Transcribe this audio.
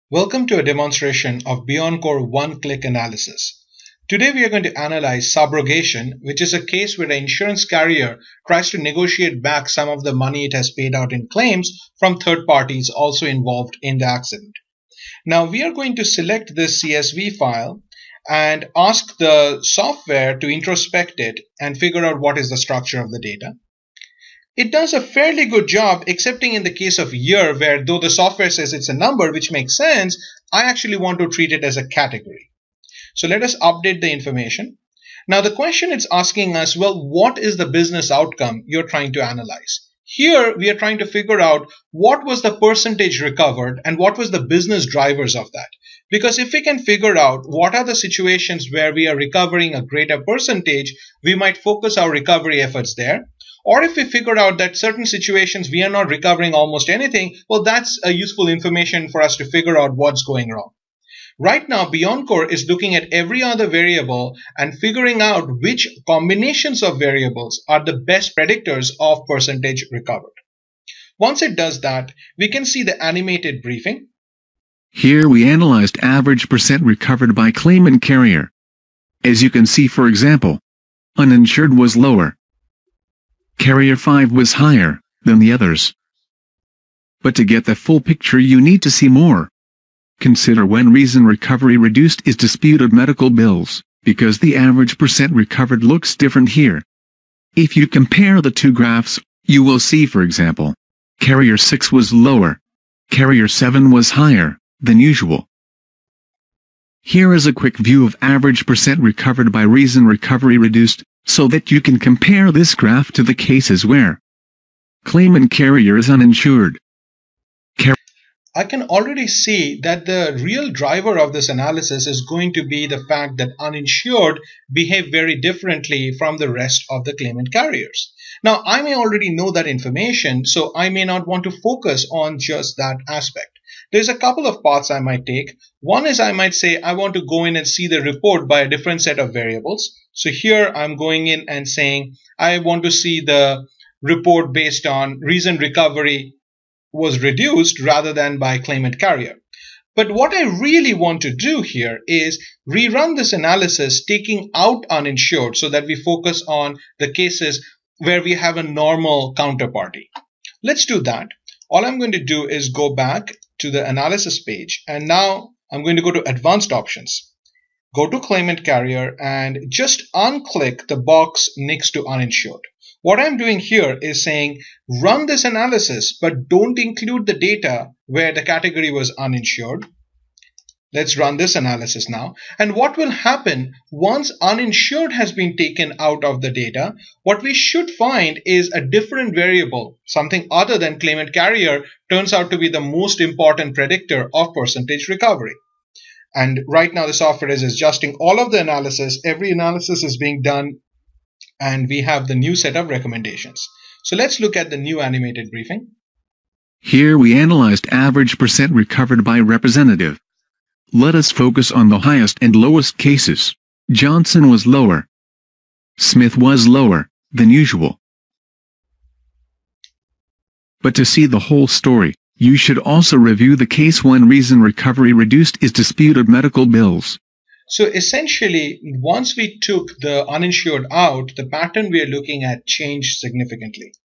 Welcome to a demonstration of BeyondCore one-click analysis. Today we are going to analyze subrogation, which is a case where the insurance carrier tries to negotiate back some of the money it has paid out in claims from third parties also involved in the accident. Now we are going to select this CSV file and ask the software to introspect it and figure out what is the structure of the data. It does a fairly good job, excepting in the case of year, where though the software says it's a number, which makes sense, I actually want to treat it as a category. So let us update the information. Now the question it's asking us, well, what is the business outcome you're trying to analyze? Here we are trying to figure out what was the percentage recovered and what was the business drivers of that. Because if we can figure out what are the situations where we are recovering a greater percentage, we might focus our recovery efforts there. Or if we figure out that certain situations we are not recovering almost anything, well, that's a useful information for us to figure out what's going wrong. Right now, BeyondCore is looking at every other variable and figuring out which combinations of variables are the best predictors of percentage recovered. Once it does that, we can see the animated briefing. Here we analyzed average percent recovered by claimant carrier. As you can see, for example, uninsured was lower. Carrier 5 was higher than the others. But to get the full picture you need to see more. Consider when reason recovery reduced is disputed medical bills, because the average percent recovered looks different here. If you compare the two graphs, you will see, for example, Carrier 6 was lower. Carrier 7 was higher than usual. Here is a quick view of average percent recovered by reason recovery reduced, so that you can compare this graph to the cases where claimant carrier is uninsured. I can already see that the real driver of this analysis is going to be the fact that uninsured behave very differently from the rest of the claimant carriers. Now, I may already know that information, so I may not want to focus on just that aspect. There's a couple of paths I might take. One is I might say I want to go in and see the report by a different set of variables. So here I'm going in and saying I want to see the report based on reason recovery was reduced rather than by claimant carrier. But what I really want to do here is rerun this analysis taking out uninsured so that we focus on the cases where we have a normal counterparty. Let's do that. All I'm going to do is go back to the analysis page, and now I'm going to go to advanced options. Go to claimant carrier and just unclick the box next to uninsured. What I'm doing here is saying run this analysis, but don't include the data where the category was uninsured. Let's run this analysis now. And what will happen once uninsured has been taken out of the data, what we should find is a different variable, something other than claimant carrier, turns out to be the most important predictor of percentage recovery. And right now the software is adjusting all of the analysis. Every analysis is being done, and we have the new set of recommendations. So let's look at the new animated briefing. Here we analyzed average percent recovered by representative. Let us focus on the highest and lowest cases. Johnson was lower. Smith was lower than usual. But to see the whole story, you should also review the case when reason recovery reduced is disputed medical bills. So essentially, once we took the uninsured out, the pattern we are looking at changed significantly.